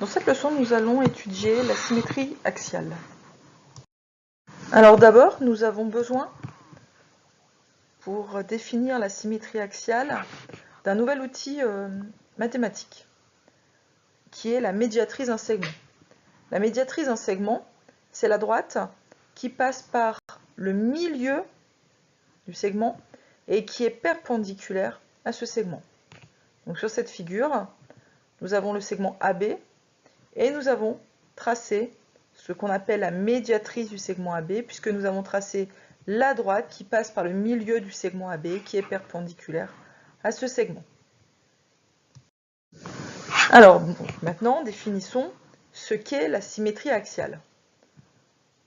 Dans cette leçon, nous allons étudier la symétrie axiale. Alors d'abord, nous avons besoin, pour définir la symétrie axiale, d'un nouvel outil mathématique, qui est la médiatrice d'un segment. La médiatrice d'un segment, c'est la droite qui passe par le milieu du segment et qui est perpendiculaire à ce segment. Donc sur cette figure, nous avons le segment AB et nous avons tracé ce qu'on appelle la médiatrice du segment AB, puisque nous avons tracé la droite qui passe par le milieu du segment AB qui est perpendiculaire à ce segment. Alors, maintenant, définissons ce qu'est la symétrie axiale.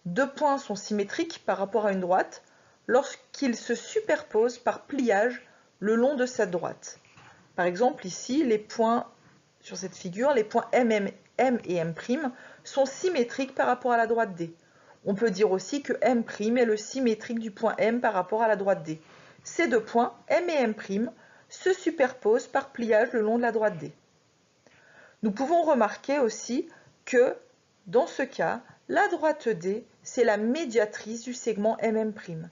Deux points sont symétriques par rapport à une droite lorsqu'ils se superposent par pliage le long de cette droite. Par exemple, ici, les points sur cette figure, les points M et M' sont symétriques par rapport à la droite D. On peut dire aussi que M' est le symétrique du point M par rapport à la droite D. Ces deux points, M et M', se superposent par pliage le long de la droite D. Nous pouvons remarquer aussi que, dans ce cas, la droite D, c'est la médiatrice du segment MM',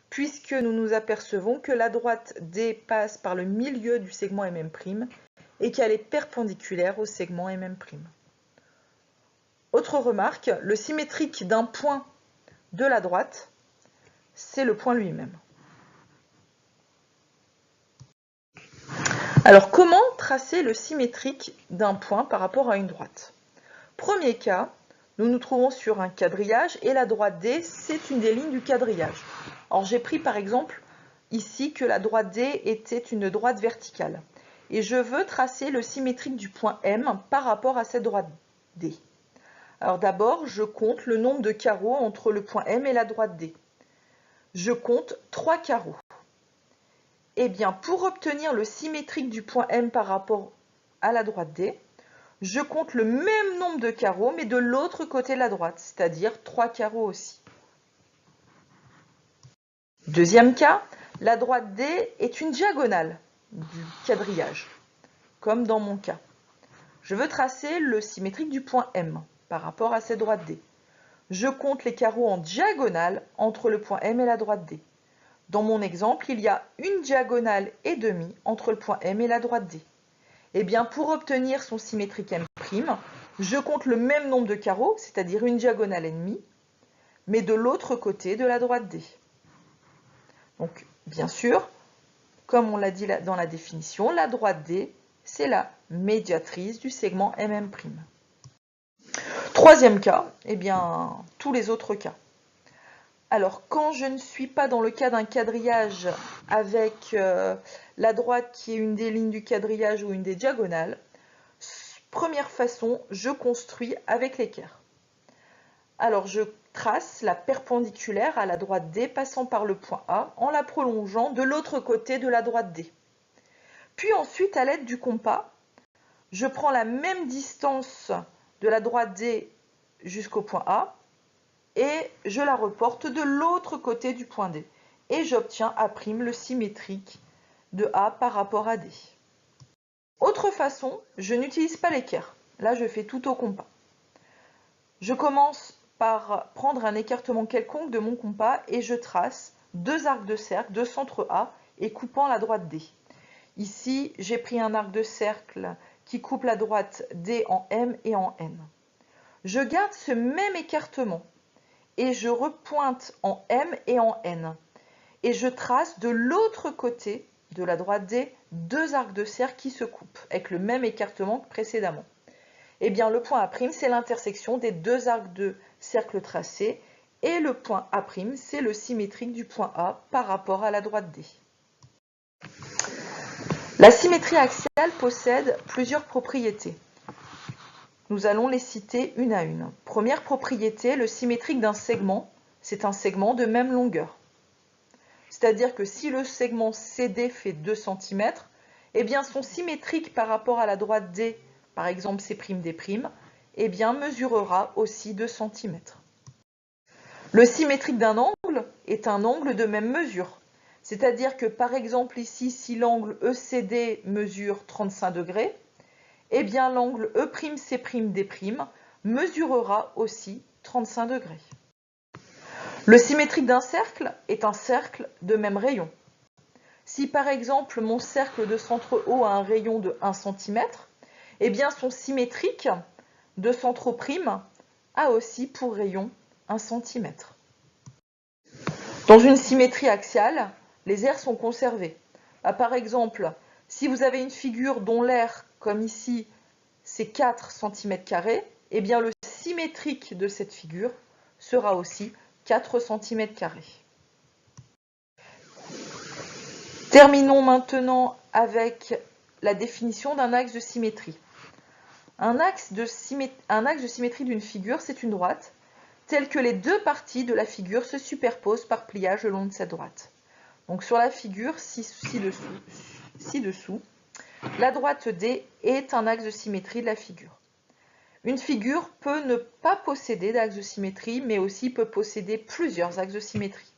puisque nous nous apercevons que la droite D passe par le milieu du segment MM' et qu'elle est perpendiculaire au segment MM'. Autre remarque, le symétrique d'un point de la droite, c'est le point lui-même. Alors, comment tracer le symétrique d'un point par rapport à une droite? Premier cas, nous nous trouvons sur un quadrillage et la droite D, c'est une des lignes du quadrillage. Alors, j'ai pris par exemple ici que la droite D était une droite verticale. Et je veux tracer le symétrique du point M par rapport à cette droite D. Alors d'abord, je compte le nombre de carreaux entre le point M et la droite D. Je compte 3 carreaux. Eh bien, pour obtenir le symétrique du point M par rapport à la droite D, je compte le même nombre de carreaux, mais de l'autre côté de la droite, c'est-à-dire 3 carreaux aussi. Deuxième cas, la droite D est une diagonale du quadrillage, comme dans mon cas. Je veux tracer le symétrique du point M par rapport à cette droite D. Je compte les carreaux en diagonale entre le point M et la droite D. Dans mon exemple, il y a une diagonale et demie entre le point M et la droite D. Eh bien, pour obtenir son symétrique M', je compte le même nombre de carreaux, c'est-à-dire une diagonale et demie, mais de l'autre côté de la droite D. Donc, bien sûr, comme on l'a dit dans la définition, la droite D, c'est la médiatrice du segment MM'. Troisième cas, eh bien, tous les autres cas. Alors, quand je ne suis pas dans le cas d'un quadrillage avec la droite qui est une des lignes du quadrillage ou une des diagonales, première façon, je construis avec l'équerre. Alors, je trace la perpendiculaire à la droite D passant par le point A en la prolongeant de l'autre côté de la droite D. Puis ensuite, à l'aide du compas, je prends la même distance de la droite D jusqu'au point A et je la reporte de l'autre côté du point D. Et j'obtiens A', le symétrique de A par rapport à D. Autre façon, je n'utilise pas l'équerre. Là, je fais tout au compas. Je commence par prendre un écartement quelconque de mon compas et je trace deux arcs de cercle de centre A et coupant la droite D. Ici, j'ai pris un arc de cercle qui coupe la droite D en M et en N. Je garde ce même écartement et je repointe en M et en N. Et je trace de l'autre côté de la droite D deux arcs de cercle qui se coupent avec le même écartement que précédemment. Eh bien, le point A', c'est l'intersection des deux arcs de cercle tracés et le point A', c'est le symétrique du point A par rapport à la droite D. La symétrie axiale possède plusieurs propriétés. Nous allons les citer une à une. Première propriété, le symétrique d'un segment, c'est un segment de même longueur. C'est-à-dire que si le segment CD fait 2 cm, eh bien son symétrique par rapport à la droite D, par exemple C'D', eh bien mesurera aussi 2 cm. Le symétrique d'un angle est un angle de même mesure. C'est-à-dire que par exemple ici, si l'angle ECD mesure 35 degrés, eh bien l'angle E'C', mesurera aussi 35 degrés. Le symétrique d'un cercle est un cercle de même rayon. Si par exemple mon cercle de centre O a un rayon de 1 cm, eh bien son symétrique de centre O' a aussi pour rayon 1 cm. Dans une symétrie axiale, les aires sont conservées. Par exemple, si vous avez une figure dont l'aire, comme ici, c'est 4 cm², eh bien le symétrique de cette figure sera aussi 4 cm². Terminons maintenant avec la définition d'un axe de symétrie. Un axe de symétrie d'une figure, c'est une droite, telle que les deux parties de la figure se superposent par pliage le long de cette droite. Donc sur la figure ci-dessous, la droite D est un axe de symétrie de la figure. Une figure peut ne pas posséder d'axe de symétrie, mais aussi peut posséder plusieurs axes de symétrie.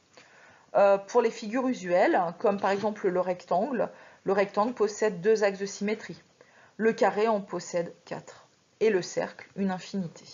Pour les figures usuelles, comme par exemple le rectangle possède 2 axes de symétrie. Le carré en possède 4. Et le cercle, une infinité.